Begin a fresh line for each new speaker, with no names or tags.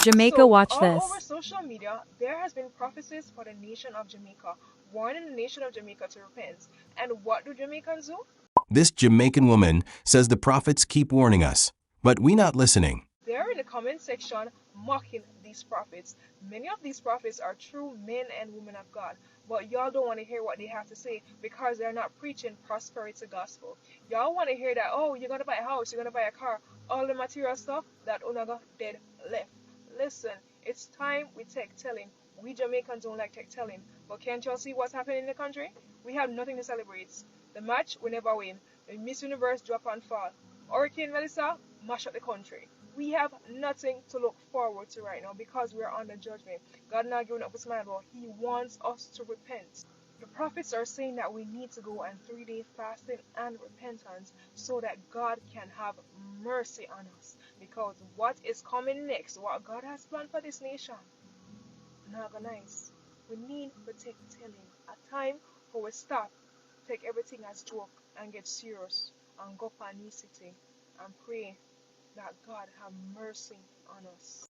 Jamaica,
So,
watch
all over
this.
social media, there has been prophecies for the nation of Jamaica, warning the nation of Jamaica to repent. And what do Jamaicans do?
This Jamaican woman says the prophets keep warning us, but we not listening.
They're in the comment section mocking these prophets. Many of these prophets are true men and women of God, but y'all don't want to hear what they have to say because they're not preaching prosperity gospel. Y'all want to hear that, oh, you're going to buy a house, you're going to buy a car, all the material stuff that Unaga did left. Listen, it's time we take telling. We Jamaicans don't like take telling, but can't y'all see what's happening in the country? We have nothing to celebrate. The match we never win. The Miss Universe drop and fall. Hurricane Melissa mash up the country. We have nothing to look forward to right now because we're under judgment. God not giving up his mind, but he wants us to repent. The prophets are saying that we need to go on 3-day fasting and repentance so that God can have mercy on us. Because what is coming next, what God has planned for this nation, not nice. We need to take telling a time for we stop, take everything as joke and get serious and go for city and pray that God have mercy on us.